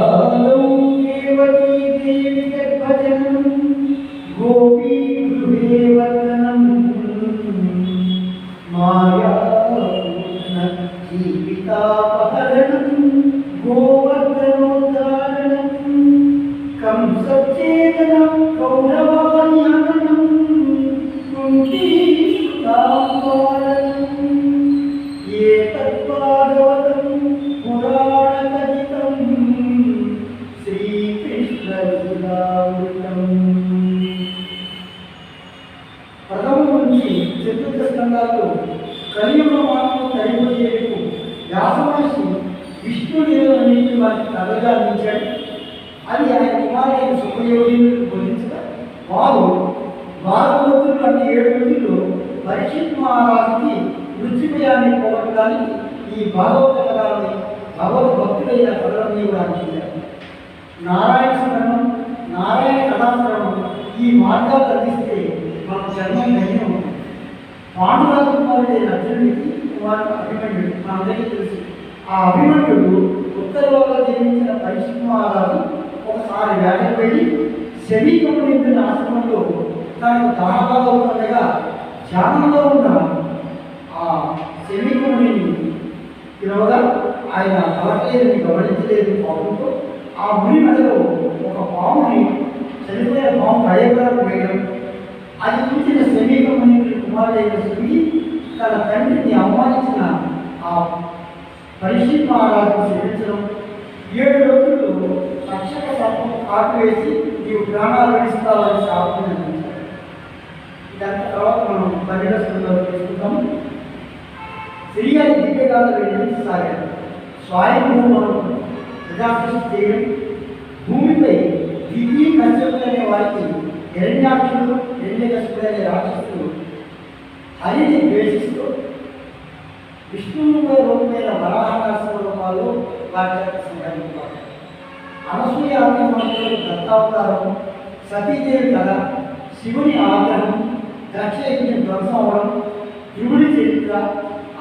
ఆదౌ దేవకీ దేవి గర్భజనం గోపీ గృహే వర్ధనం మాయా జీవితాపహరణం గోవర్ధనోద్ధారణం కంసచ్ఛేదనం కౌరవాన్యానం కుంతీసుతాపాలనం ఏతద్భాగవతం పురాణకథితం శ్రీకృష్ణలీలామృతం. ప్రథమం నుంచి చతుర్థ స్కందాల్లో కలియుగ మానవులు కలిగిపోయేందుకు వ్యాసమహర్షి విష్ణుదేవుని వారికి కథగా అందించాడు. అది ఆయన కుమారుడైన సుఖయోగిని బోధించగా వారు భారతవంతులు అంటే 7 రోజుల్లో పరీక్షిత్ మహారాజుకి మృత్యుభయాన్ని పోగొట్టడానికి ఈ భాగవత కథలని భగవద్భక్తులైన కథలన్నీ కూడా అందించారు. నారాయణ స్మరణం, నారాయణ కథాశ్రమం ఈ మార్గాలు అందిస్తే మన జన్మం ధన్యం ఉంటుంది. పాండురాజు కుమారుడైన అర్జునుడికి కుమారుడు అభిమన్యుడు మనందరికీ తెలుసు. ఆ అభిమన్యుడు ఉత్తరంలో జన్మించిన పరీక్షిత్ మహారాజు ఒకసారి వేటకు వెళ్ళి శమీకముని ఆశ్రమంలో తనకు దాహబాధ ఉండగా ధ్యానంలో ఉన్న ఆ శమీకముని పిలవగా ఆయన పలకలేదని గమనించలేదు పాపంతో ఆ ముని మెడలో ఒక పాముని చనిపోయిన పాము భయపడకు వేయడం అది చూసిన శమీకముని కుమారుడైన శివి తన తండ్రిని అవమానించిన ఆ పరీక్షిత్ మహారాజును క్షమించడం 7 రోజులు రక్షక సర్పం కాటు వేసి నీవు ప్రాణాలు విడిస్తావని శాపం అందించారు. దాని తర్వాత మనం 12వ స్కందంలో తీసుకుంటాము. శ్రీహరి దివ్యగాథలు నిర్మించసాగారు. స్వయంభూమను ప్రజాసృష్టి చేయడం, భూమిపై దివ్య కశ్యపులు అనే వారికి హిరణ్యాక్షుడు హిరణ్యకశిపుడు అనే రాక్షసుడు హరిని ద్వేషిస్తూ విష్ణువు రూపమైన వరాహనరసింహ రూపాల్లో వారి సంగ్రహించారు. అనసూయ ఆత్మహత్యలు దత్తావతారం, సతీదేవి కథ, శివుని ఆగ్రహం, దక్షయజ్ఞం ధ్వంసం అవడం, ధ్రువుడి చరిత్ర,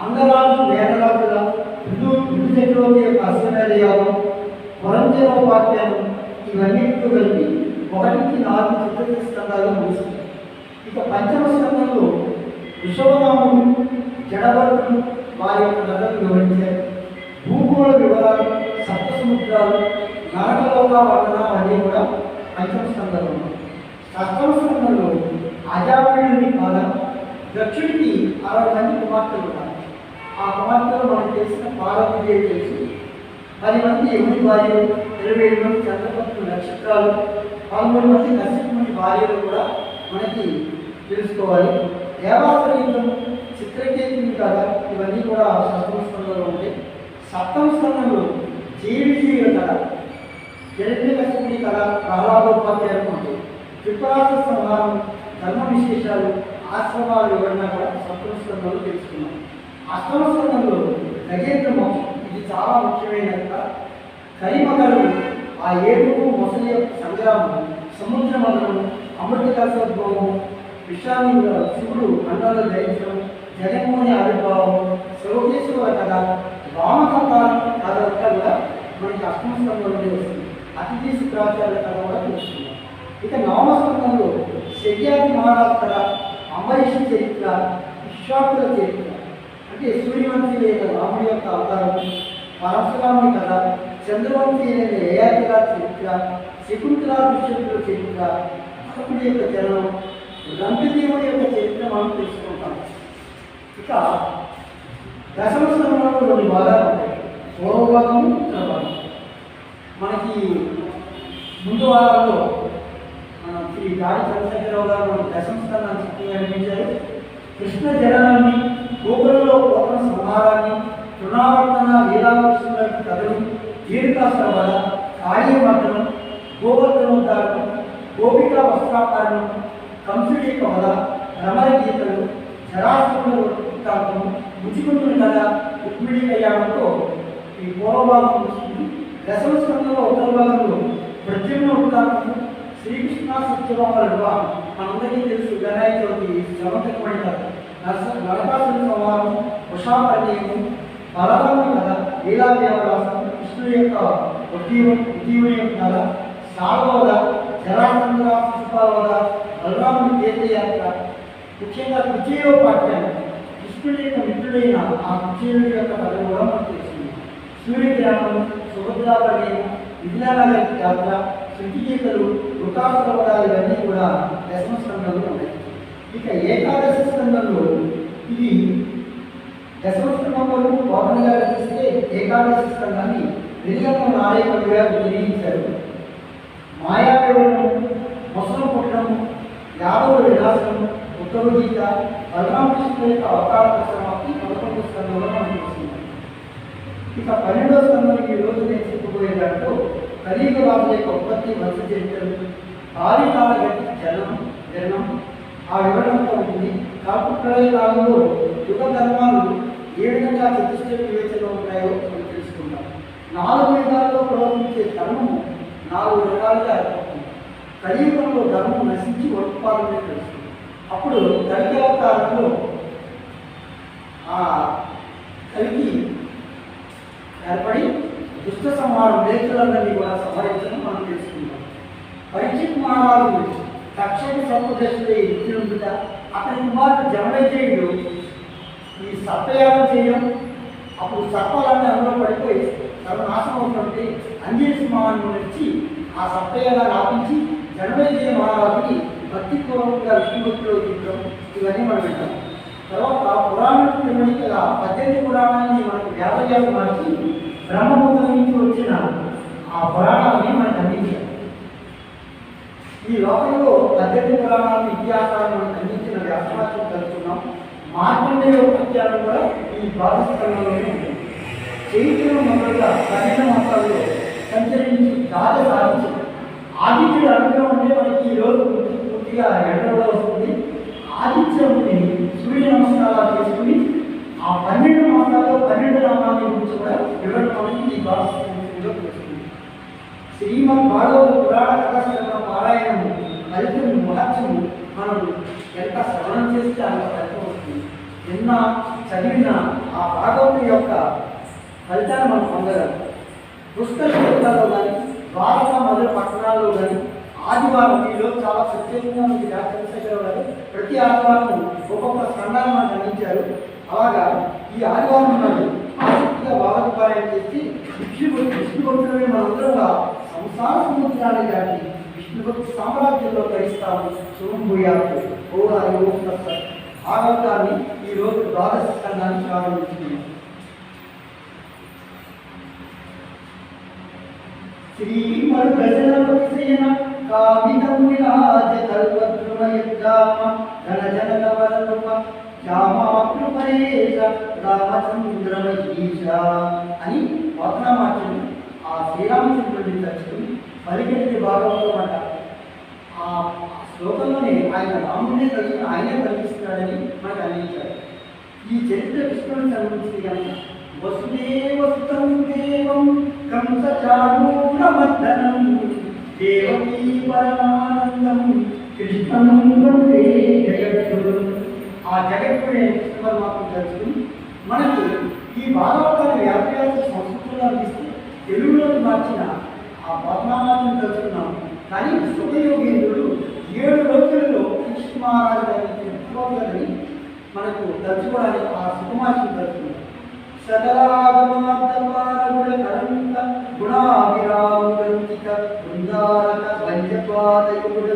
అంగరాజు వేదరాజుల మృదు చక్రవర్తి యొక్క అశ్వమేధ యాగం, పురంజనోపాఖ్యానం ఇవన్నిటితో కలిపి 1 నుంచి 4 చతుర్థ స్కందాలు ముగిస్తుంది. ఇక పంచమ స్కందంలో వృషభనాముడు జడభరతుడు వారి యొక్క కథలు వివరించారు. భూగోళ వివరాలు, సప్త సముద్రాలు, నరకలోక వర్ణన అన్నీ కూడా పంచమ స్కందంలో ఉన్నాయి. షష్టమ స్కందంలో అజామిళుని కథ. దక్షుడికి 60 మంది కుమార్తెలు ఉన్నారు. ఆ కుమార్తెలు మనకు తెలిసిన పార్వతీదేవి తెలుసు, 10 మంది యముని భార్యలు, 27 మంది చంద్రపత్రుల నక్షత్రాలు, 13 మంది నరసింహుని భార్యలు కూడా మనకి తెలుసుకోవాలి. దేవాసుర యుద్ధం, చిత్రకేతుని కథ ఇవన్నీ కూడా షష్టమ స్కందంలో ఉంటాయి. సప్తమ స్కందంలో జీవిజీవుల కథ, హిరణ్యకశిపుని కథ, ప్రహ్లాదోపాఖ్యానం ఉంటాయి. త్రిపురాసుర సంహారం, ధర్మ విశేషాలు, ఆశ్రమాల వివరణ కూడా సప్తమ స్కందంలో తెలుసుకున్నాం. అష్టమ స్కందంలో గజేంద్ర మోక్షం, ఇది చాలా ముఖ్యమైన కథ. కరిమకలు, ఆ ఏడుగు మొసలి యొక్క సంగ్రామం, సముద్ర మదనం, అమృత కలశోద్భవం, విషాన్ని శివుడు అండాలు ధరించడం, జగన్మోహని ఆవిర్భావం, శివకేశ్వర కథ, వామకంకాల కథ అంతా కూడా మనకి అష్టమ స్కందంలోనే వస్తుంది. అతిథి శుక్రాచార్య కథ కూడా తెలుసుకున్నాం. ఇక నవమ స్కందంలో శయ్యాది మహారాజు కథ, అంబరీషి చరిత్ర, విశ్వాకుల చరిత్ర అంటే సూర్యవంశీ లేదా రాముడి యొక్క అవతారం, పరశురాముడి కథ, చంద్రవంశీ లేదా యయాతిగా చరిత్ర, శకుంతలా దుష్యంతుల చరిత్ర, అశకుడి యొక్క జననం, రంగదేవుడి యొక్క చరిత్ర మనం తెలుసుకుంటాం. ఇక దశమ స్కందంలో 2 భాగాలు ఉంటాయి, పూర్వభాగము, ఉత్తర భాగం. మనకి ముందు వారంలో శ్రీ గాడి చంద్రశేఖరరావు గారు మనకి దశమ స్కందాన్ని చక్కగా నిర్మించారు. కృష్ణ జననాన్ని, గోకులంలో కోపల సంహారాన్ని, తృణావర్తన లీలాకృష్ణుల కథలు, దీర్ఘాసుర వధ, కాళీమర్దనం, గోవర్ధనోద్ధారణం, గోపికా వస్త్రాపరణం, కంసుడి యొక్క వధ, భ్రమర గీతలు, జరాసంధుల వృత్తాంతం, ముచికుంటుని కథ, రుక్మిణీ కళ్యాణంతో ఈ పూర్వభాగం వస్తుంది. దశమ స్కందంలో ఉత్తర భాగంలో ప్రద్యుమ్న వృత్తాంతం, శ్రీకృష్ణ సత్యభామల వివాహం మనందరికీ తెలుసు. వినాయక చవితి చమత్కరమైన కథ, నరకాసుర సంహారం, ఉషాపర్ణీయం, బలరాముని కథ, లీలా దేవదాసం, కృష్ణ కృష్ణుడి యొక్క ఉజ్జీవుని యొక్క సాగవద జరాసంధ శిశుపావద బలరాముడి తీర్థయాత్ర, ముఖ్యంగా కుచేయోపాఖ్యానం కృష్ణుడి యొక్క మిత్రుడైన ఆ కుచేయుడి యొక్క కథ కూడా మనకు తెలిసింది. సూర్యగ్రహణం, సుభద్రాపర్యం, విద్యానగర్ యాత్ర, శృతిగీతలు, వృతాసురవదాలు ఇవన్నీ కూడా దశమ స్కందంలో ఉన్నాయి. ఇక ఏకాదశ స్కందంలో ఇది దశమ స్కందం వరకు బోధనగా రచిస్తే ఏకాదశ స్కందాన్ని వెలిగమ్మ నారాయణ గారు నిర్ణయించారు. మాయావివరణం, మొసలం పుట్టడం, యాదవుల విలాసం, ఉత్తర గీత, బలరామకృష్ణ యొక్క అవతార సమాప్తి 11వ స్కందంలో మనం చూస్తున్నాం. ఇక 12వ స్కందం ఈ రోజు నేను చెప్పబోయే దాంట్లో కలియుగ రాజు యొక్క ఉత్పత్తి, వంశ చరిత్రలు, ఆదికాల గతి, జనం ఆ వివరణంతో ఉంటుంది. ప్రళయ కాలంలో యుగ ధర్మాలు ఏ విధంగా ప్రతిష్ట వివేచనలో ఉంటాయో మనం తెలుసుకుంటాం. 4 యుగాల్లో ప్రవర్తించే ధర్మము 4 రకాలుగా ఏర్పడుతుంది. కలియుగంలో ధర్మం నశించి వర్తపాలనే తెలుస్తుంది. అప్పుడు కలికి అవతారంలో ఆ కలికి ఏర్పడి దుష్ట సంహారం రైతులందరినీ కూడా సంహరించడం మనం తెలుసుకుంటాం. పరీక్షిత్ మహారాజు తక్షణ సర్వదశుడే ఇచ్చినందుట అతని కుమారుడు జనమేజయుడు ఈ సర్పయాగం చేయడం, అప్పుడు సర్పాలన్నీ అందులో పడిపోయి సర్వనాశనం అవుతుంటే అంజలి సింహాన్ని వచ్చి ఆ సర్పయాగాన్ని ఆపించి జనమేజయ మహారాజుకి భక్తిపూర్వకంగా విష్ణుభక్తిలో తీర్చడం ఇవన్నీ మనం వింటాం. తర్వాత పురాణాలకు క్రమణికగా 18 పురాణాన్ని మనకు 50 మార్చి బ్రహ్మముఖం నుంచి వచ్చిన ఆ పురాణాలని మనకు అందించారు. ఈ లోకంలో 18 పురాణాలను ఇతిహాసాలను మనకు అందించిన వ్యాసవాక్యం కలుసుకున్నాం. మార్కండేయ ఉపత్యాలు కూడా ఈ ద్వాదశ స్కందంలోనే ఉంటుంది. చైత్రం మొదలుగా 12 మాసాల్లో సంచరించి గాథ సాధించింది. ఆదిత్యుడు అనుగ్రహం అంటే మనకి ఈ రోజు పూర్తిగా ఎండలో వస్తుంది. ఆదిత్యుడిని సూర్య నమస్కారాలు చేసుకుని ఆ 12 మాసాల్లో 12 నామాల గురించి కూడా వివరణ మనకి ఈ ద్వాదశ స్కందంలో తెలుస్తుంది. శ్రీమద్ భాగవత పురాణ కథాశ్రమ పారాయణము ఫలితం మహత్యము మనం ఎంత శ్రవణం చేస్తే అంత ఫలితం వస్తుంది. నిన్న చదివిన ఆ భాగవతం యొక్క ఫలితాన్ని మనం పొందగలం. పుష్కర క్షేత్రాల్లో కానీ ద్వారక మొదటి పట్టణాల్లో కానీ ఆదివారం ఈరోజు చాలా ప్రత్యేకంగా మనకి చంద్రశేఖర గారు ప్రతి ఆదివారం ఒక్కొక్క స్కందాన్ని మనకు అందించారు. అలాగా ఈ ఆదివారం నాడు ఆసక్తిగా భాగవత పారాయణ చేసి విష్ణుభక్తులమే మనందరూ సంసార సముద్రాన్ని దాటి విష్ణుభక్తి సామ్రాజ్యంలో కలుస్తాము. శుభంభూయాలు ఓ హరి ఓం తత్సత్. భాగవతాన్ని ఈరోజు ద్వాదశ స్కందాన్ని ప్రారంభించుకున్నాం. శ్రీమద్గజనపతిసేన కామితం విరాజ కల్పద్రుమయద్దామ ధనజనకవరరూప శ్యామాకృపరేశ రామచంద్రమహీశ అని వక్రమాచరణ ఆ శ్రీరామచంద్రుడిని తలుచుకుని పలికెత్తి భాగవతం అంట. ఆ శ్లోకంలోనే ఆయన రాముడినే తలుచుకుని ఆయనే కల్పిస్తున్నాడని మనకు అందించారు. ఈ చరిత్ర కృష్ణుడికి సంబంధించింది కనుక వసుదేవసుతం దేవం కంసచాణూరమర్దనం దేవకీ పరమానందం కృష్ణం వందే జగద్గురు. ఆ జగద్గుడే కృష్ణ పరమాత్మ తెలుసుకుని మనకి ఈ భాగవతాన్ని వ్యాప్యాస సంస్కృతిలో అందిస్తే తెలుగులోకి మార్చిన ఆ పద్మానాథం తెలుసుకున్నాం. కానీ సుఖయోగేంద్రుడు 7 రోజులలో కృష్ణ మహారాజు గారిని మనకు తలుచుకోవడానికి ఆ సుఖమార్గం తెలుసుకున్నాం. సకలాగమార్థమారగుణ కరంత గుణాభిరాముదంతిక బృందారక వంజపాదయుడ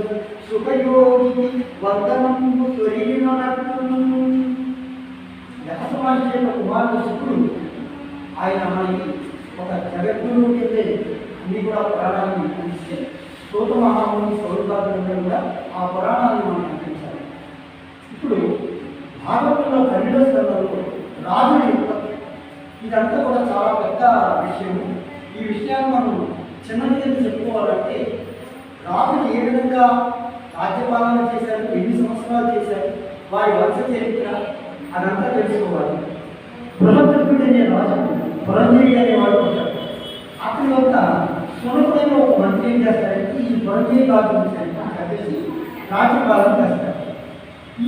సుఖయోగికి వందనము స్వరీననట్టును. వ్యాసమహర్షి యొక్క కుమారుడు శుక్రుడు ఆయన మనకి ఒక జగద్గురువు కిందే అన్ని కూడా పురాణాలను అందిస్తే సూత మహాముని సౌరభాగ్యులందరూ కూడా ఆ పురాణాలను మనం అందించాలి. ఇప్పుడు భాగవతంలో 12వ స్కందంలో రాజుని ఉత్పత్తి ఇదంతా కూడా చాలా పెద్ద విషయము. ఈ విషయాన్ని మనం చిన్నది కింద చెప్పుకోవాలంటే రాజులు ఏ విధంగా రాజ్యపాలన చేశారు, ఎన్ని సంవత్సరాలు చేశారు, వారి వంశ చరిత్ర అదంతా తెలుసుకోవాలి. బృహద్రథుడు అనే రాజు పురంజయుడు అనేవాడు ఉంటాడు. అతని యొక్క సునకుడైన ఒక మంత్రి ఏం చేస్తారంటే ఈ పురంజయ రాజు కలిసి రాజ్యపాలన చేస్తారు.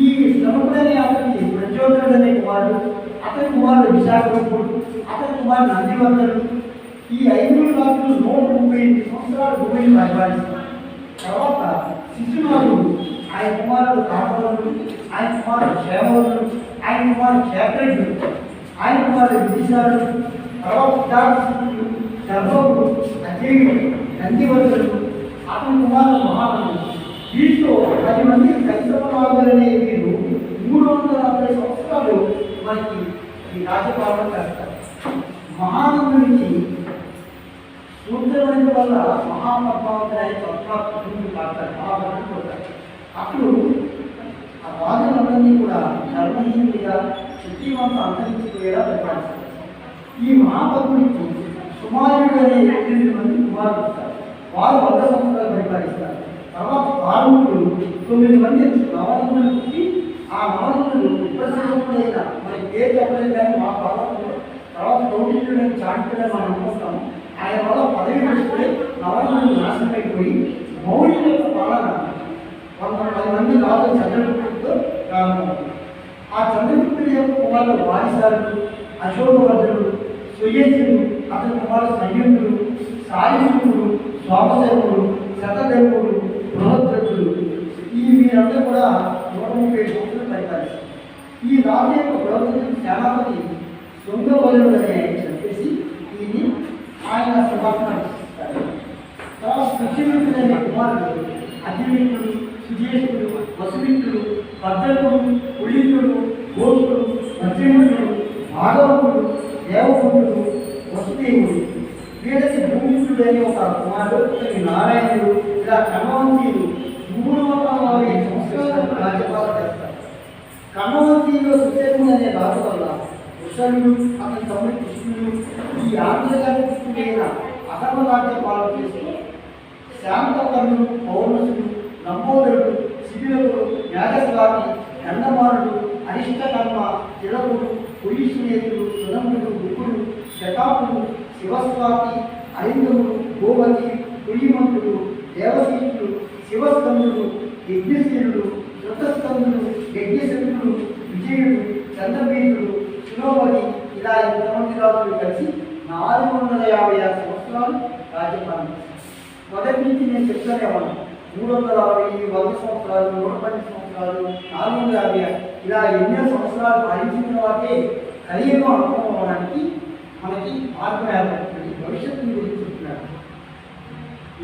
ఈ సునకుడనే అతనికి ప్రచోదనుడు అనే కుమారుడు, అతని కుమారుడు విశాఖపుడు, అతని కుమారుడు నందివర్ధనుడు, ఈ 5 రాజులు 138 సంవత్సరాలు భూమిని పరిపాలిస్తారు. తర్వాత శిశునాథుడు ఆయన కుమారుడు కామరుడు, ఆయన కుమారుడు క్షేమరుడు, ఆయన కుమారుడు క్షేత్రజ్ఞుడు, ఆయన కుమారుడు విధిశారుడు, తర్వాత గర్భవుడు, అజేయుడు, నందివర్ధుడు, అతని కుమారుడు మహానుడు. వీటితో 10 మంది కైసవరాజులనే వీరు 340 సంవత్సరాలు మనకి ఈ రాజ్యపాలన చేస్తారు. మహానందు నుంచి సూర్యమైన వల్ల మహాపద్మావతి కాపాడుతారు. అప్పుడు ఆ రాజులందరినీ కూడా ధర్మహీనుడిగా శక్తివంత అంతరించిపోయేలా పరిపాలిస్తారు. ఈ మహాపద్ముడికి సుమారుడు అనే 8 మంది కుమారులు వస్తారు. వారు 100 సంవత్సరాలు పరిపాలిస్తారు. తర్వాత పార్వతుడు 9 మంది నవరత్నులు పుట్టి ఆ నవరత్నులు విప్రసిద్ధుడైన మనకి పేరు చెప్పలేదు కానీ మా పార్వతుడు తర్వాత కౌటిల్యుడని చాణక్యుడని మనం అనుకుంటాము. ఆయన వల్ల పదవి నడిస్తే నవరత్నులు నాశనమైపోయి మౌర్యుల యొక్క పాలన 10 మంది రాజు చంద్రగుప్తుడితో ప్రారంభమవుతుంది. ఆ చంద్రగుప్తుడి యొక్క కుమారుడు వారిసారుడు, అశోకవర్ధనుడు, సుయజ్ఞుడు, అతని కుమారుడు సంయుక్తుడు, సాయుడు, స్వామసేవుడు, శతధర్ముడు, బృహద్రథుడు, ఈ వీరందరూ కూడా 137 సంవత్సరాలు పరిపాలిస్తారు. ఈ రాజు యొక్క బృహద్రథుడు సేనాపతి శృంగవలుడు అని చెప్పేసి ఈయన్ని ఆయన సమర్పిస్తారు. తర్వాత సుచిమిత్రుడు అనే కుమారుడు అధిమిత్రుడు, సుజేషుడు, వసుమిత్రుడు, భద్రకుడు, పులింతుడు, గోపుడు, వజ్రమిత్రుడు, భాగవతుడు, దేవకుండు, వసుదేవుడు. వీళ్ళకి భూమిష్ఠుడు అనే ఒక కుమారుడు నారాయణుడు. ఇలా క్రమవంశీయులు 340 సంవత్సరాలు రాజ్యపాలన చేస్తారు. క్రమవంశీయులు సుశేషుడు అనే రాజు వల్ల వృషణుడు, అతని తమ్ముడు కృష్ణుడు ఈ ఆంధ్రగారి కృష్ణుడైన అధర్మ రాజ్యపాలన చేస్తూ శాంతకర్ణుడు, పౌర్ణసుడు, లంబోదరుడు, శిబిరకుడు, మేఘస్వామి, గంధమానుడు, అరిష్టకర్మ, తిలకుడు, పులీసునేతుడు, సునందుడు, గుకుడు, శతాపుడు, శివస్వామి, అరిందముడు, గోవతి, పులిమంతుడు, దేవశీలుడు, శివస్కందుడు, యజ్ఞశీలుడు, శృతస్కందుడు, యజ్ఞశక్తుడు, విజయుడు, చంద్రబీజుడు, సులోవతి ఇలా 8 రాజులు కలిసి 456 సంవత్సరాలు రాజ్యపాలన. మొదటి నుంచి నేను చెప్తానేవాను 360, 100 సంవత్సరాలు, 110 సంవత్సరాలు, 450 ఇలా ఎన్నో సంవత్సరాలు పాలించిన తర్వాతే కలియుగం అంతం అవ్వడానికి మనకి మార్గం ఏర్పడుతుంది. భవిష్యత్తుని గురించి చెప్తున్నారు.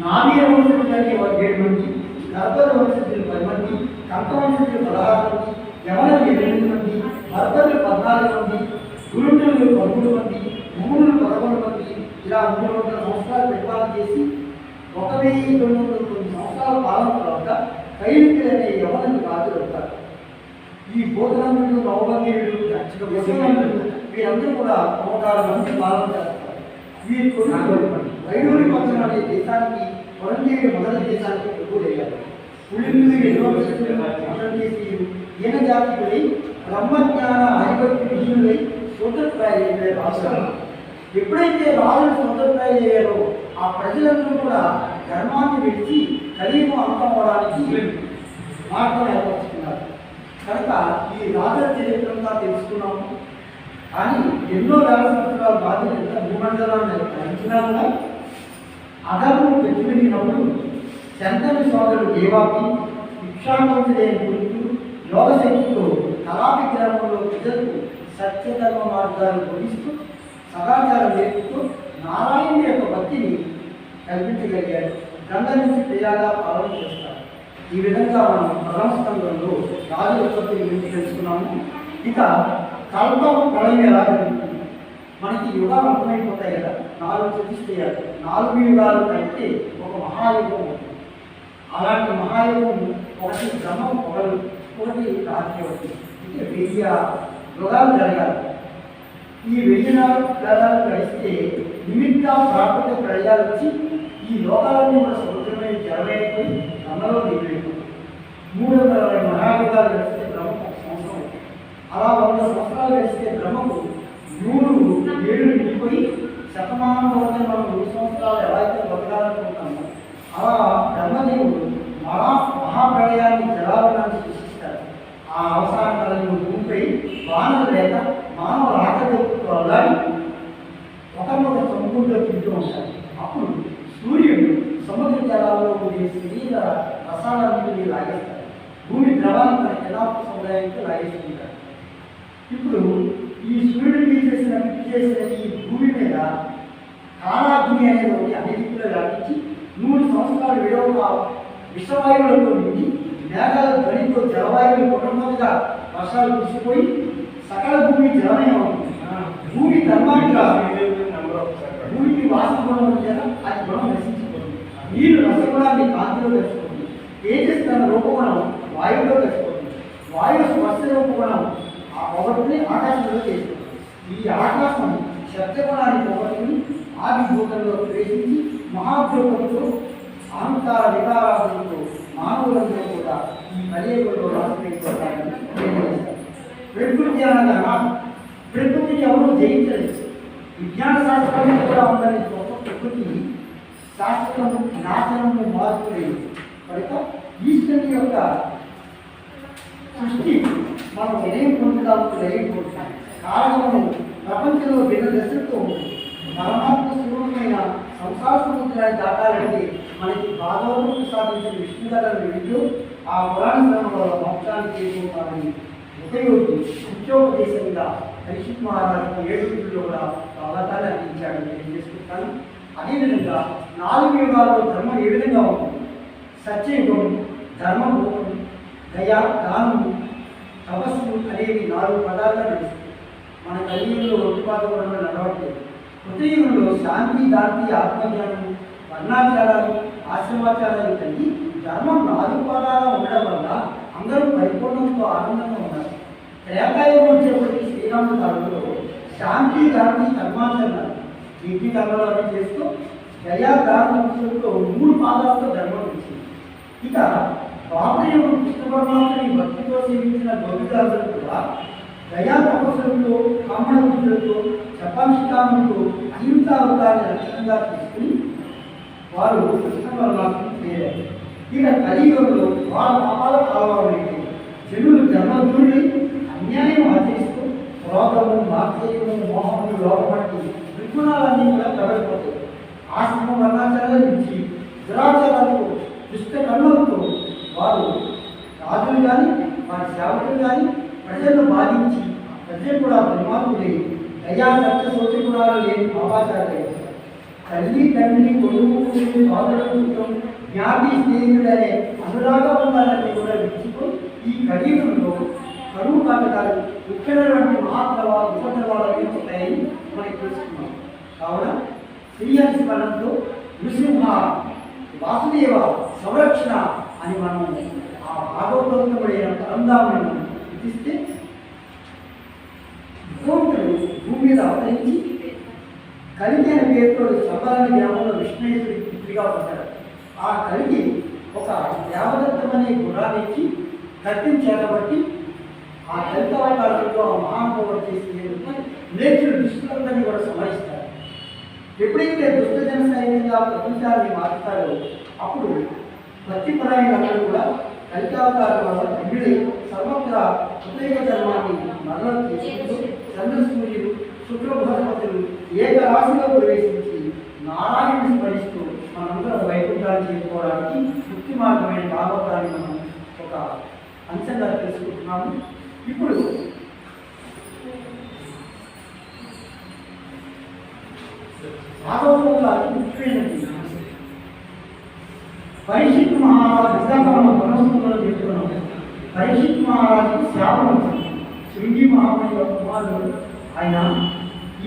నావీయ వంశజులు 7 మంది, గర్భర వంశజులు 10 మంది, కంఠ వంశజులు 16 మంది, యవనులు 8 మంది, భర్తలు 14 మంది, గురువులు 13 మంది, భూములు 11 మంది ఇలా 300 సంవత్సరాలు పరిపాలన చేసి 1909 సంవత్సరాల పాలన తర్వాత కైలికులు అనే యవనులు రాజులు అవుతారు. ఈ బోధనందుడు, నవబంధుడు, వీరందరూ కూడా 106 మంది పాలన చేస్తారు. వీరి కొడుకు వైడూరి పక్షం అనే దేశానికి వరంగేయుడు మొదటి దేశానికి ప్రభుడయ్యారు. ఈయన జాతీయుడై బ్రహ్మజ్ఞాన హరిభక్తి విహీనుడై సూత్రప్రాయుడై రాష్ట్రం. ఎప్పుడైతే రాజులు సూత్రప్రాయులయ్యారో ఆ ప్రజలందరూ కూడా ధర్మాన్ని విడిచి కలియుగం అంతం అవడానికి మార్గం ఏర్పరుచుకున్నారు. కనుక ఈ రాజుల చరిత్రంగా తెలుసుకున్నాము. కానీ ఎన్నో వేల సంవత్సరాల బాధ్యత ఎంత భూమండలాన్ని అంచనా ఉన్నాయి. అధర్మం పెంచుకున్నప్పుడు శంకరుని సోదరుడు దేవాకి ఇక్షాంతుడైన గురువు యోగశక్తితో కళాపి గ్రామంలో ప్రజలకు సత్యధర్మ మార్గాలు బోధిస్తూ సదాచారం నేర్పుతూ నారాయణ యొక్క భక్తిని కల్పించగలిగాడు. గంగ నుంచి క్రియాగా పాలన చేస్తారు. ఈ విధంగా మనం ప్రథమ స్కంధంలో రాజు ఉత్పత్తి గురించి తెలుసుకున్నాము. ఇక కల్పం ప్రళయం ఎలా జరుగుతుంది? మనకి యుగాలు అర్థమైపోతాయి కదా, 4 చతుష్టయాలు, 4 యుగాలు కలిపితే ఒక మహాయుగం ఉంటుంది. అలాంటి మహాయుగం ఒకటి బ్రహ్మం పొగలు, ఒకటి రాత్రి ఒకటి, అంటే 1000 యుగాలు జరగాలి. ఈ 1000 యుగాలు గడిస్తే నిమిత్త ప్రాకృతిక ప్రళయాలు వచ్చి ఈ లోకాలన్నీ కూడా సముద్రమైన జలమైపోయి అన్నలో నీళ్ళైపోతుంది. 320 మహాయుగాలు గడిస్తే బ్రహ్మకు 1 సంవత్సరం అవుతుంది. అలా 100 సంవత్సరాలు గడిస్తే బ్రహ్మకు 100 ఏళ్ళు నిండిపోయి శతమానం వస్తే మనం 100 సంవత్సరాలు ఎలా అయితే బతకాలనుకుంటామో అలా బ్రహ్మదేవుడు మహాప్రళయాన్ని జలాలను సృష్టిస్తారు. ఆ అవసాన కాలంలో భూమిపై వానలు లేక మానవుల ఆకలితో అల్లాడి ఒకరినొకరు చంపుకుంటూ తింటూ ఉంటారు. ఉండే శరీర రసాలన్నింటినీ లాగేస్తారు. భూమి ద్రవాన్ని తన యథార్థ సముదాయానికి లాగేసుకుంటారు. ఇప్పుడు ఈ సూర్యుడికి చేసిన ఈ భూమి మీద కాలాగ్ని అనేది ఒకటి అన్ని దిక్కులో వ్యాపించి 100 సంవత్సరాలు విడవగా విషవాయువులతో నిండి మేఘాల ధ్వనితో జలవాయువులు కుటుంబంగా వర్షాలు కురిసిపోయి సకల భూమి జలమయం అవుతుంది. భూమి ధర్మానికి భూమికి వాసన గుణం చేత అది గుణం నశించిపోతుంది. నీరు రసగుణాన్ని కాంతిలో కలిసిపోతుంది. తేజస్సు రూపగుణం వాయువులో కలిసిపోతుంది. వాయువు స్పర్శ రూపగుణం ఆ పొగట్టుని ఆకాశంలో చేస్తుంది. ఈ ఆకాశం శబ్దగుణాన్ని పొగట్టుని ఆదిభూతంలో ప్రవేశించి మహాభూతంతో అహంకార వికారాలతో మానవులందరూ కూడా ఈ కలియుగంలో రాష్ట్రీకరించాలని తెలియజేస్తారు. ప్రకృతి అనగా ప్రకృతిని ఎవరూ జయించలేదు. విజ్ఞాన శాస్త్రం కూడా ఉందని ప్రకృతి శాస్త్రం నాశనము మార్పులేదు. కనుక ఈశ్వరుని యొక్క సృష్టి మనం వినయం పొందుతాము, లయం పొందుతాం. కారణము ప్రపంచంలో భిన్న దశలతో ఉంటుంది. పరమాత్మ స్వరూపమైన సంసార సముద్రాన్ని దాటాలంటే మనకి భాగవతం సాధించిన విష్ణుగలను విడిలో ఆ పురాణ శ్రమ వల్ల మోక్షాన్ని చేరుకోవాలని ఉపయోగి ముఖ్యోపదేశంగా పరీక్షిత్ మహారాజుకు 7 రోజుల్లో కూడా అవతారాన్ని అందించాడని తెలియజేసుకుంటాను. అదేవిధంగా 4 యుగాల్లో ధర్మం ఏ విధంగా ఉంటుంది? సత్యయుగం, ధర్మభూతం, దయా, దానము, తపస్సు అనేవి 4 పదాలుగా నడుస్తుంది. మన కలియుగంలో ఒట్టుపాతకుండా నడవట్లేదు. కృతయుగంలో శాంతి, దాంతి, ఆత్మజ్ఞానం, వర్ణాచారాలు, ఆశ్రమాచారాలు కలిగి ధర్మం 4 పదాలుగా ఉండడం వల్ల అందరూ పరిపూర్ణంతో ఆనందంగా ఉన్నారు. త్రేతాయుగం వచ్చేప్పటికీ శ్రీరాముడు కాలంలో శాంతి, దాంతి, కర్మాచరణాలు ఇంటి కర్మలు చేస్తూ దయా, దానం 3 పాదాలతో ధర్మం వచ్చింది. ఇక ద్వాపరయుగం కృష్ణ పరమాత్మని భక్తితో సేవించిన గోపికాదులు కూడా దయా తపస్సులతో, కామణ బుద్ధులతో, జపాంశికామంతో అహింసా అవతారాన్ని లక్ష్యంగా తీసుకుని వారు కృష్ణ పరమాత్మను చేరారు. ఇక కలియుగంలో వారి పాపాల కావాలంటే జనులు జన్మధుని అన్యాయం ఆచరిస్తూ క్రోధము, మాత్సర్యము, మోహము, లోపమట్టి త్రిగుణాలన్నీ కూడా ప్రబలిపోతాయి. ఆశ్రమం వర్ణాచారాల నుంచి దురాచారాలకు దుష్ట కర్మలతో వారు రాజులు కానీ వారి సేవకులు కానీ ప్రజలను బాధించి ప్రజలు కూడా పరిమాణులై దయా సత్య శోచ గుణాలు లేని పాపాచారాలు తల్లి, తండ్రి, కొడుకు, సోదరుడు, జ్ఞాతి, స్నేహితుడనే అనురాగ బంధాలన్నీ కూడా విడిచిపోయి ఈ కలియుగంలో కరువు కాటకాలు ముఖ్యమైనటువంటి మహాప్రభావాలు ఉపద్రవాలు ఉంటాయని మనకి తెలుసుకున్నాం. కావున శ్రీహరి స్మరణతో నృసింహ వాసుదేవ సంరక్షణ అని మనం ఆ భాగవతమైన పరంధామని విధిస్తే భగవంతుడు భూమి మీద అవతరించి కలిగి అనే పేరుతో సభారాన్ని గ్రామంలో విష్ణుయేశ్వరి పుత్రిగా ఉంటాడు. ఆ కలిగి ఒక దేవదత్తమనే గుణాన్ని ఇచ్చి కట్టించేటబట్టి ఆ దళిత అవతారంలో ఆ మహానుభావుడు చేసేందుకు నేర్చులు దుష్టులందరినీ కూడా సంహరిస్తారు. ఎప్పుడైతే దుష్టజన సైన్యంగా ప్రపంచాన్ని మారుతారో అప్పుడు భక్తిపరాయణందరూ కూడా దళితావతారం వల్ల ధన్యుడై సర్వత్ర ఉద్రేక ధర్మాన్ని మరణం చేసుకుంటూ చంద్రసూర్యుడు, శుక్రబృహస్పతులు ఏకరాశిలో ప్రవేశించి నారాయణుని స్మరిస్తూ మనందరం వైకుంఠాన్ని చేరుకోవడానికి ముక్తి మార్గమైన భాగవతాన్ని మనం ఒక అంశంగా తెలుసుకుంటున్నాము. ఇప్పుడు భాగవతంలో అతి ముఖ్యమైనది పరీక్షిత్ మహారాజు విశాఖలో మనస్సులో చెప్తున్నాం. పరీక్షిత్ మహారాజు శాపం వచ్చింది. శృంగి మహామణి కుమారుడు ఆయన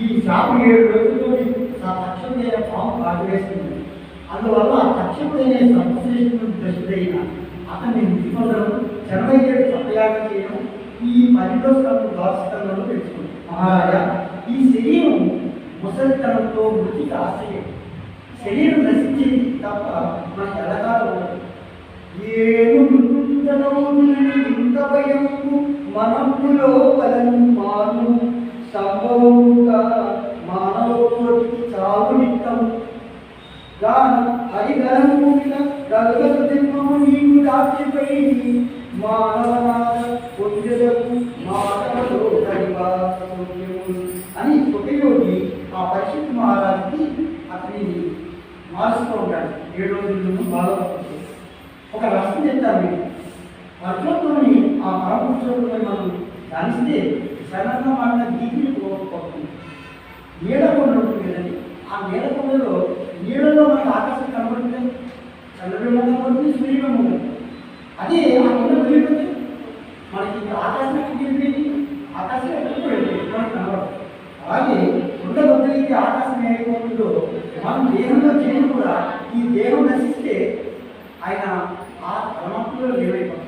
ఈ శాపం 7 రోజుల్లో తక్షకుడైన పాము కాటువేస్తుంది. అందువల్ల ఆ తక్షకుడైన సర్వశ్రేష్ఠుడు దృష్టిదైన అతన్ని మృతిపొందడం, 87 సత్యాగం చేయడం ఈ 12వ స్కంధం ద్వాదశకంలో తెలుసుకుంది. మహారాజా, ఈ శరీరం ముసలితనంతో మృతికి ఆశ్రయం. శరీరం నశించేది తప్ప మనకి ఎలాగాలో ఉండదు. ఏను మృతుండనవు ఇంత భయము మనములో బలం మాను సంభవముగా మానవోటికి చావు నిత్తము గాను హరిగరము గగన జన్మము నీకు దాచిపై మానవనాథ పొందలకు మానవలో హరివాసము అని ఉపయోగి ఆ పరీక్షిత్ మహారాజుకి అతని మారుస్తూ ఉంటాడు. 7 రోజులను బాగా ఒక రసం చెప్తారు మీరు. వర్షంతోని ఆ పరమపురుషుడిని మనం ధ్యానిస్తే సడన్గా మన గీతిని పోతుంది. నీడకొండ ఉంటుంది కదండి, ఆ నీడకొండలో నీడలో మనకి ఆకాశం కనబడుతుంది, చంద్రబింబం కనబడుతుంది, సూర్యబింబం కనబడుతుంది. అదే ఆ కొండ వెళ్ళిపోతే మనకి ఆకాశం వెళ్ళిపోయింది, ఆకాశం ఎక్కడికి వెళ్ళిపోయింది మనకు కనబడుతుంది. అలాగే కొండ వదిలితే ఆకాశం ఏమైపోతుందో మనం దేహంలో జీవుడు కూడా ఈ దేహం నశిస్తే ఆయన ఆ పరమాత్మలో ఏమైపోతుంది.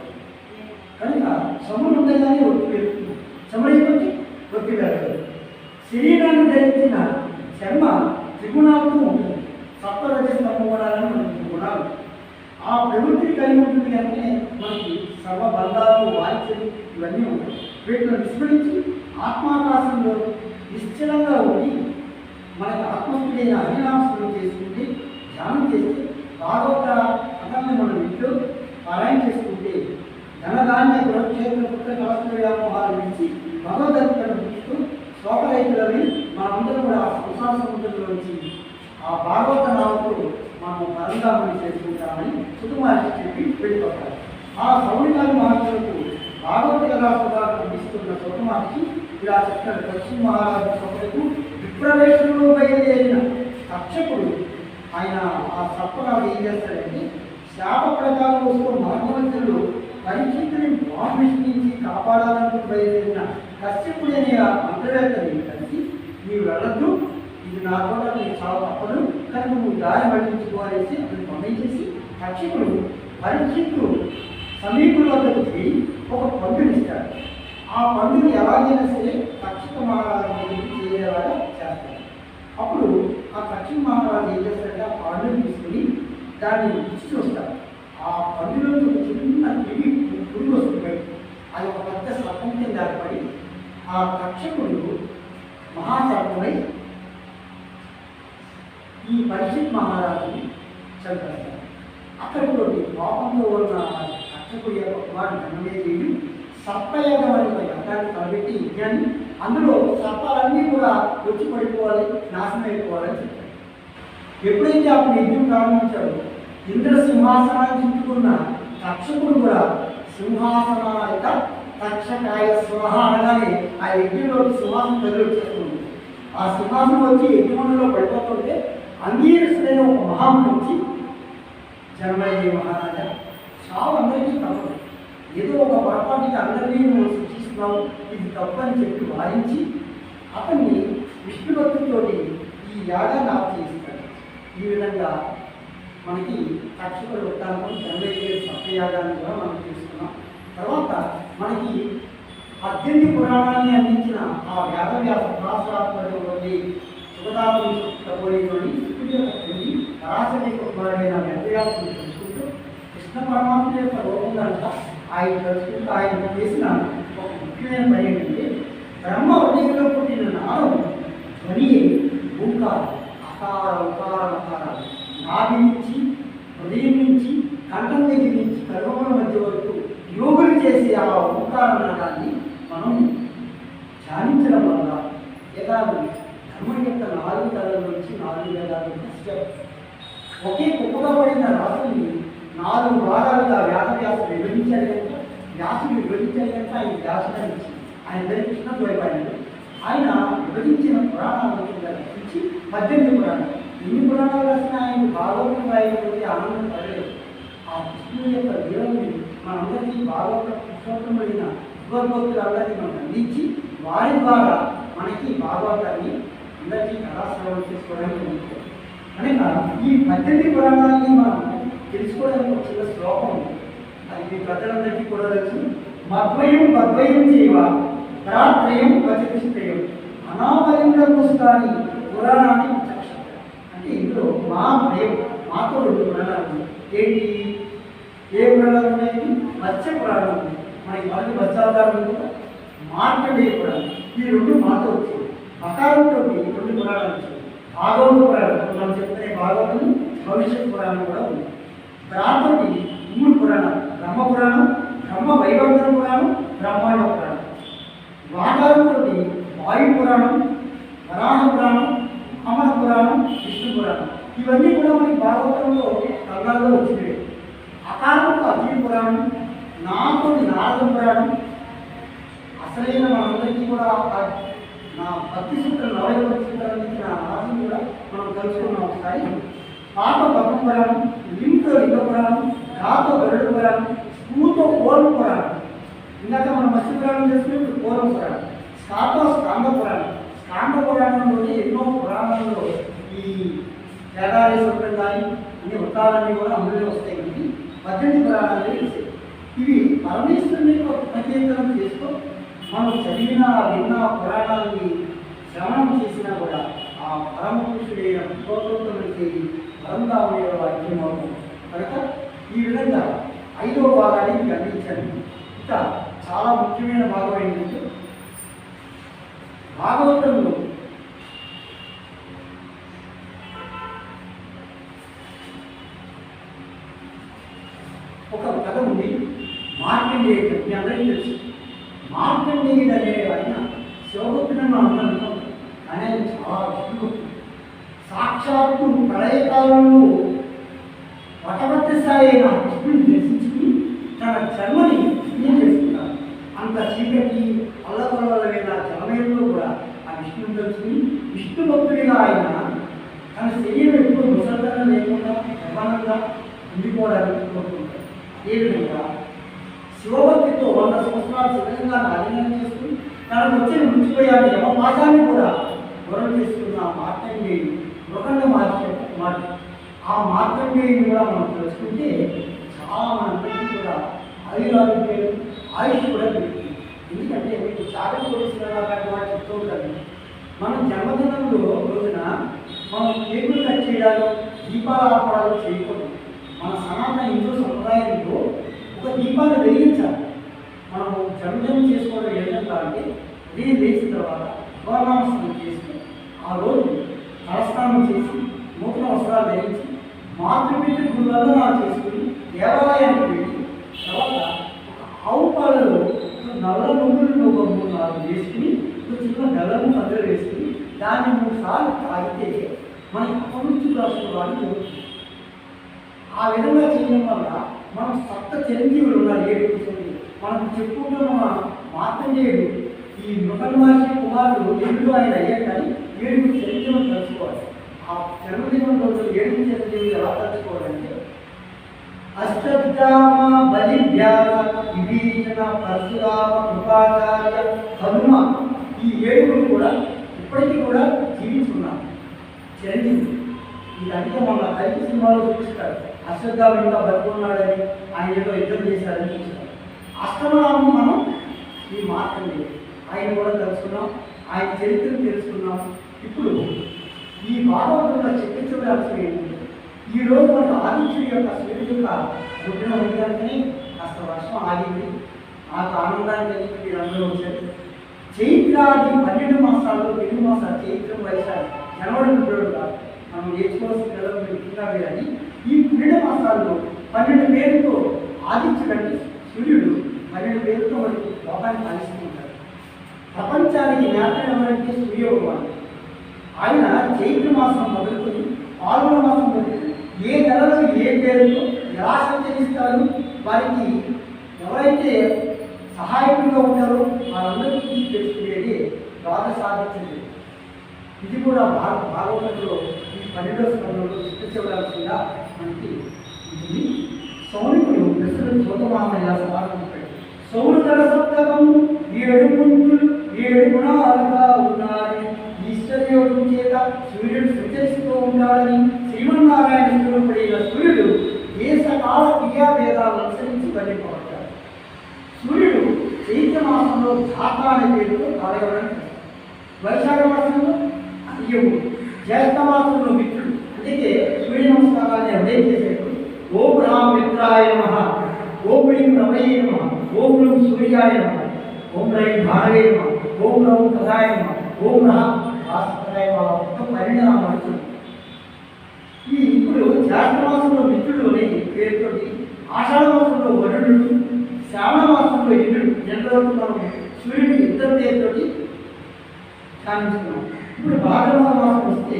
కనుక సముడు ఉండగానే ఒత్తి పెరుగుతుంది, సముడైపోతే ఒత్తి పెరగదు. శరీరాన్ని ధరించిన చర్మ త్రిగుణాలతో ఉంటుంది. సప్తరజస్తమ గుణాలను మనకి గుణాలు ఆ ప్రవృత్తిని కలిగి ఉంటుంది కనుక మనకి సర్వబంధాలు వాంఛలు ఇవన్నీ ఉంటాయి. వీటిని విస్మరించి ఆత్మాకాశంలో నిశ్చలంగా ఉండి మనకి ఆత్మస్థుడైన హరినామస్మరణ చేసుకుంటే, ధ్యానం చేస్తే, భాగవత కథల్ని మనం ఇంట్లో పారాయణ చేసుకుంటే ధనధాన్య కులక్షేత్ర పుత్ర కలస్త్ర వ్యామోహాల నుంచి భగవద్గీతను చూస్తూ శోకరైతులని మనందరం కూడా ఆ సంసార సముద్రంలో నుంచి ఆ భాగవత నామతో మనం పరంధామని చేసుకుంటామని సుకుమారి చెప్పి వెళ్ళిపోతారు. ఆ సౌనికాది మహర్షులకు భాగవత కళాసుధారణ అందిస్తున్న సుకుమార్చి ఇలా చెప్తారు. దక్షిణ మహారాజు సభకు విప్రవేశంలో బయలుదేరిన తక్షకుడు ఆయన ఆ సప్పనాలు ఏం చేస్తాడంటే శాప ప్రకారం వస్తూ మార్గవంతులు పరీక్షితుని బాంబిష్ నుంచి కాపాడాలంటూ బయలుదేరిన కశ్యపుడు అనే ఆ మంత్రవేత్తని కలిసి నీవు వెళ్ళద్దు, ఇది నా కూడా నీకు చాలా తప్పదు, కానీ నువ్వు దారి మళ్లించుకోవాలేసి అతను పంపించేసి కశ్యపుడు పరీక్షిత్తు సమీపుల వద్దకు ఒక పండునిస్తాడు. ఆ పండుని ఎలాగైనా సరే తక్షక మహారాజు చేయాలని చేస్తాడు. అప్పుడు ఆ తక్షక మహారాజు ఏం చేస్తాడంటే ఆ పండుని తీసుకుని దాన్ని రుచి చూస్తాడు. ఆ పండులో చిన్న తిరిగి పురుగు వస్తుంది, అది ఒక పెద్ద సర్పం కింద ఏర్పడి ఆ తక్షకుడు మహాసర్పమై ఈ పరీక్షిత్ మహారాజుని చంపేస్తాడు. అక్కడితోటి పాపంలో ఉన్న తక్షకుడి యొక్క కుమారుడు జన్మదేవి సర్పయాగం అనే ఒక యజ్ఞాన్ని తలబెట్టి యజ్ఞాన్ని అందులో సర్పాలన్నీ కూడా వచ్చి పడిపోవాలి, నాశనం అయిపోవాలని చెప్పాడు. ఎప్పుడైతే అప్పుడు యజ్ఞం ప్రారంభించాడు, ఇంద్ర సింహాసనాన్ని చుట్టుకున్న తక్షకుడు కూడా సింహాసనాయ తక్షకాయ స్వహ అనగానే ఆ యజ్ఞంలోకి సింహాసనం కదిలి వచ్చేస్తుంది. ఆ సింహాసనం వచ్చి యజ్ఞంలో పడిపోతుంటే అంగీరసుడైన ఒక మహాముని వచ్చి జన్మదేవి మహారాజా చావు అందరికీ తప్పదు, ఏదో ఒక పొరపాటుకి అందరినీ నువ్వు సూచిస్తున్నావు, ఇది తప్పని చెప్పి వారించి అతన్ని విష్ణుభక్తితో ఈ యాగాన్ని ఆచరిస్తాడు. ఈ విధంగా మనకి తక్షకుల వృత్తాంతం జన్మదేవి సత్యయాగాన్ని కూడా మనం చూస్తున్నాం. తర్వాత మనకి 18 పురాణాన్ని అందించిన ఆ వేదవ్యాస పరాశరాత్మకమైనటువంటి సుగతాపోయినటువంటి శుకుడి యొక్క తండ్రి పరాశరి కుమారుడైన వేదవ్యాసుని తెలుసుకుంటూ కృష్ణ పరమాత్మ యొక్క రూపం కనుక ఆయన తెలుసుకుంటూ ఆయన చేసిన ఒక ముఖ్యమైన పని ఏంటంటే బ్రహ్మ హృదయంలో పుట్టిన నాదం ధ్వని ఓంకారం, అకార ఉకార మకారాలు నాభి నుంచి హృదయం నుంచి కంఠం దగ్గర నుంచి కర్మల మధ్య వరకు యోగులు చేసే ఆ ఓంకార నాదాన్ని మనం ధ్యానించడం వల్ల వేదాలు ధర్మం యొక్క 4 తలల నుంచి 4 వేదాలు ఒకే కుప్పగా పడిన రాసుని 4 భాగాలుగా వేదవ్యాసుడు విభజించాడు కనుక వ్యాసుడు విభజించాడు కనుక ఆయన వ్యాసుడు ఆయన దగ్గర కృష్ణ ద్వైపాయనుడు ఆయన విభజించిన పురాణాల నుంచి 18 పురాణాలు. ఎన్ని పురాణాలు రాసినా ఆయన భాగవతం రాయకపోతే ఆనందం పడలేదు. ఆ కృష్ణుని యొక్క దేవుని మనందరికీ భాగవత పురుషోత్తములైన భగవద్భక్తులందరికీ మనం అందించి వారి ద్వారా మనకి భాగవతాన్ని అందరికీ కథాశ్రవణం చేసుకోవడానికి ఉంటుంది. కనుక ఈ 18 పురాణాలని మనం తెలుసుకోవడానికి ఒక చిన్న శ్లోకం ఉంది. అది మీ ప్రజలందరికీ కూడా తెలుసు. మద్వయం మద్వయం చేయవ త్రాత్రయం ప్రతిష్ఠయం అనామలింగ పుస్తకాన్ని పురాణాన్ని అంటే ఇందులో మా భయం మాతో 2 పురాణాలు ఉన్నాయి. ఏంటి ఏ పురాణాలు ఉన్నాయి? మత్స్య పురాణం ఉంది, మనకి మొదటి మత్స్యావతారం కూడా మార్కండేయ పురాణం. ఈ 2 మాతో వచ్చాయి. అకారంతో 2 పురాణాలు వచ్చాయి. భాగవత పురాణం మనం చెప్తున్న భాగవతం, భవిష్యత్ పురాణం కూడా ఉంది. బ్రాహ్మణి 3 పురాణాలు, బ్రహ్మ పురాణం, బ్రహ్మ వైవర్తన పురాణం, బ్రహ్మాండ పురాణం. వాకారంతో వాయు పురాణం, వరాహ పురాణం, అమర పురాణం, విష్ణు పురాణం. ఇవన్నీ కూడా మనకి భాగవతంలో కళ్ళల్లో వచ్చినవి. అకారంతో భక్తి సూత్రం 40వ సూత్రాన్ని ఇచ్చిన ఆశను కూడా మనం తెలుసుకున్నాం ఒకసారి. పాతో పద్మ పురాణం, లింతో లింగ పురాణం, గాతో గరుడ పురాణం, స్కూతో పూర్వ పురాణం. ఇందాక మనం మత్స్య పురాణం చేసుకుని పూర్వ పురాణం, స్కాతో స్కాంద పురాణం. స్కాంద పురాణంలోని ఎన్నో పురాణాలలో ఈ కేదారి సూత్రం కానీ అన్ని వృత్తాలన్నీ కూడా అందులో వస్తాయి. కానీ 18 పురాణాలు వస్తాయి. ఇవి పరమేశ్వరుని ప్రత్యేకం చేసుకో మనం చదివిన విన్న పురాణాలని శ్రవణం చేసినా కూడా ఆ పరమ పురుషుడైన పురుషోత్తముడికి పరంగా ఉండే వాక్యం అవుతుంది. కనుక ఈ విధంగా 5వ భాగాన్ని మీకు అందించాను. ఇంకా చాలా ముఖ్యమైన భాగం ఏంటంటే భాగవతంలో ఒక కథ ఉంది. మార్కండేయుడు, మీ అందరికీ తెలుసు. మార్కండేయుడు అనే ఆయన శివభక్తులను మనం అనుకుంటాం, కానీ ఆయన చాలా విష్ణుభక్తుడు. సాక్షాత్తు ప్రళయకాలంలో వటవర్తి స్థాయి అయిన విష్ణుని దర్శించుకుని తన జన్మని పుణ్యం చేసుకున్నారు. అంత చీకటి అల్లకొల్లమైన జనమయంలో కూడా ఆ విష్ణుని తెలుసుకుని విష్ణు భక్తుడిగా ఆయన తన శరీరం ఎప్పుడు ముసల్తనం లేకుండా యవ్వనంగా ఉండిపోవడానికి కోరుకుంటారు. అదేవిధంగా శివభక్తితో 100 సంవత్సరాలు శివలింగా ఆలింగనం చేసుకుని తనకు వచ్చిన మృతిపోయాన్ని యమపాశాన్ని కూడా దూరం చేసుకున్న మార్కండేయుడు మృగండ మాట. ఆ మార్కండేయుని కూడా మనం తెలుసుకుంటే చాలా మనందరికీ కూడా ఆయురారోగ్యాలు ఆయుష్ కూడా పెరుగుతుంది. ఎందుకంటే మీకు చాలా కోరికలు వాడు చెప్తూ ఉంటారు. మన జన్మదినంలో రోజున మనం కేకులు కట్ చేయడాలు దీపాలు ఆపడాలు చేయకూడదు. మన సనాతన హిందూ సంప్రదాయంలో ఒక దీపాన్ని వెలిగించాలి. మనము జన్మదినం చేసుకోవడం ఏంటంటే ఉదయం లేచిన తర్వాత గౌరవాంశనం చేసి ఆ రోజు తలస్నానం చేసి నూతన వస్త్రాలు ధరించి మాతృపితృ గురువందనాలు చేసుకుని దేవాలయానికి వెళ్ళి తర్వాత ఒక ఆవు పాలలో నల్ల నువ్వులను ఒక 3-4 వేసుకుని ఒక చిన్న బెల్లము పద్దలు వేసుకుని దాన్ని 3 సార్లు తాగితే మనకి అపమృత్యు రాసిన వాళ్ళు జరుగుతుంది. ఆ విధంగా చేయడం వల్ల మనం సప్త చిరంజీవులు ఉన్నారు 7 మనకు చెప్పుకుంటున్న మార్కండేయుడు ఈ మృగన్వాసి కుమారుడు 7 ఆయన అయ్యారు. కానీ 7 చిరంజీవులు తెలుసుకోవాలి. ఆ జన్మదినం రోజు 7 చిరంజీవులు ఎలా తెలుసుకోవాలంటే అష్టభుజామ బలివ్యాధ విభీషణ పరశురామ కృపాచార్య హనుమ ఈ 7 కూడా ఇప్పటికీ కూడా జీవించున్నారు చిరంజీవులు. ఇదంతా మన కల్పి సినిమాలో చూపిస్తారు. అశ్వత్థామ ఇంకా బతుకున్నాడని ఆయన ఏదో యుద్ధం చేశారని చూస్తారు. అష్టమనామం మనం ఈ మార్కండేయుడు ఆయన కూడా తెలుసుకున్నాం, ఆయన చరిత్రను తెలుసుకున్నాం. ఇప్పుడు ఈ భాగవతంలో చర్చించే అంశం ఏంటంటే ఈరోజు మనకు ఆదిత్యుడి యొక్క సూర్యుడి యొక్క పుట్టిన ఉండగానే కాస్త వర్షం ఆగింది. నాకు ఆనందాన్ని కలిగి మీరందరూ వచ్చారు. చైత్రాది 12 మాసాల్లో 8 మాసాలు చైత్రం వైశాఖం జనవరి ఫిబ్రవరి కాదు మనం నేర్చుకోవాల్సిన పిల్లలు ముఖ్యంగా కానీ ఈ 12 మాసాల్లో 12 పేరుతో ఆదిత్యుడు అంటే సూర్యుడు 12 పేరుతో మనకి లోకాన్ని పాలిస్తుంటారు. ప్రపంచానికి నేత ఎవరంటే సూర్యభగవాన్. ఆయన చైత్ర మాసం మొదలుకొని పాల్గొన మాసం మొదలుకొని ఏ నెలలో ఏ పేరుతో ఎలా సంచరిస్తారు, వారికి ఎవరైతే సహాయకులుగా ఉంటారో వాళ్ళందరికీ తెలుసుకునేది ద్వాదశాదిత్యుడు. ఇది కూడా భాగవతంలో ఈ 12వ స్కంధంలో చర్చించవలసిందిగా మనకి ఉంటుంది. సౌనికుడు దశరథ సోతమామయ్య సమాధానపడి సౌనుకర సప్తకం 7 గుణాలు 7 గుణాలుగా ఉన్నారని ఈశ్వర్యోగం చేత సూర్యుడు సంచరిస్తూ ఉంటాడని శ్రీమన్నారాయణ స్వరూపుడైన సూర్యుడు దేశకాల క్రియాభేదాలను అనుసరించి వెళ్ళిపోతాడు. సూర్యుడు చైత్ర మాసంలో ధాత అనే పేరుతో కాలగమనం చేస్తాడు. వైశాఖ మాసంలో యముడు, జ్యేష్ఠ మాసంలో మిత్రుడు. అందుకే సూర్య నమస్కారాన్ని ఉదయం చేసేటప్పుడు ఓం రామ మిత్రాయ నమః, ఓం హ్రీం రమయే నమః, ఓం హ్రీం సూర్యాయ నమః, ఓం హ్రీం భారవే నమః, ఓం రౌ కదాయ నమః, ఓం రహ భాస్కరాయ నమః. మొత్తం 12 నామాలు. ఈ ఇప్పుడు జ్యేష్ఠ మాసంలో మిత్రుడు అనే పేరుతోటి, ఆషాఢ మాసంలో వరుణుడు, శ్రావణ మాసంలో ఇంద్రుడు. ఎంతవరకు మనం సూర్యుడి ఇద్దరు పేరుతోటి కానిస్తున్నాం. ఇప్పుడు భాద్రపద మాసం వస్తే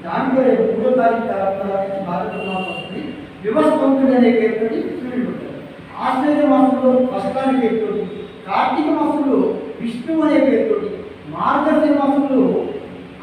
దాంట్లో 3వ తారీఖు నుంచి భాద్రపద మాసం వస్తుంది. వివస్వంతుడు అనే పేరుతోటి సూర్యుడు ఉంటాడు. ఆశ్వేజ మాసంలో వస్త్ర అనే పేరుతోటి, కార్తీక మాసంలో విష్ణు అనే పేరుతోటి, మార్గశిర మాసంలో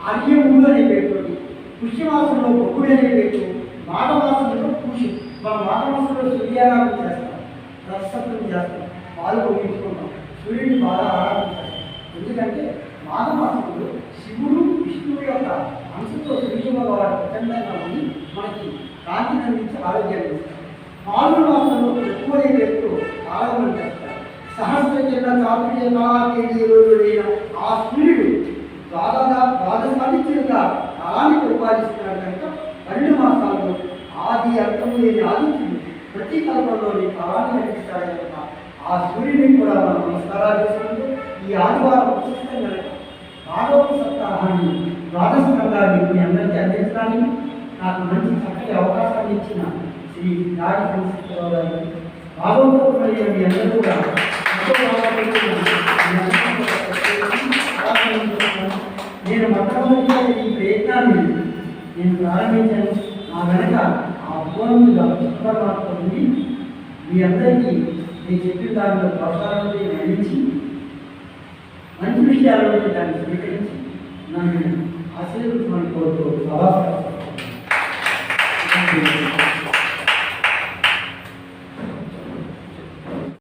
ఆర్యముడు అనే పేరుతోటి, పుష్యమాసంలో బొగ్గుడు అనే పేరు, మాఘమాసంలో పూషి, మా మాఘమాసంలో సూర్యారాధన చేస్తాం, రథసప్తమి చేస్తాం, పాలు పొంగించుకుంటాం, సూర్యుడిని బాగా ఆరాధన చేస్తాం. ఎందుకంటే మాఘమాసంలో శివుడు విష్ణువు యొక్క అంశంతో సూర్య భగవాడు ప్రచండంగా ఉండి మనకి కాంతిని అందించి ఆరోగ్యాన్ని ఇస్తారు. పాల్గొన మాసంలో ఎక్కువ పేరుతో ఆరాధన చేస్తారు. సహస్ర కిరణ చాతుర్యైన ఆ సూర్యుడు ద్వాదశాదిత్యులుగా కాలాన్ని పరిపాలిస్తున్నాడు కనుక 12 మాసాల్లో ఆది అర్థము లేని ఆదిత్యుడు ప్రతి కల్పంలోని కాలాన్ని నడిపిస్తాడు కనుక ఆ సూర్యుడిని కూడా మనం నమస్కారాలు చేసుకుంటూ ఈ ఆదివారం విశిష్టంగా భాగవత సప్తాహాన్ని ద్వాదశ స్కంధాన్ని మీ అందరికీ అందించడానికి నాకు మంచి చక్కటి అవకాశాన్ని ఇచ్చిన శ్రీ నాడి చంద్రశేఖరరావు గారికి, భాగవత మీ అందరూ కూడా నేను మొట్టమొదటిగా ఈ ప్రయత్నాన్ని నేను ప్రారంభించాను. నా వెనక ఆ భగవంతుడు పరమాత్మ ఉంది. మీ అందరికీ నేను చెప్పిన దానిలో ప్రోత్సాహాన్ని అందించి మంచి విషయాలను దాన్ని స్వీకరించి నన్ను ఆశీర్వదించమని కోరుతూ సభా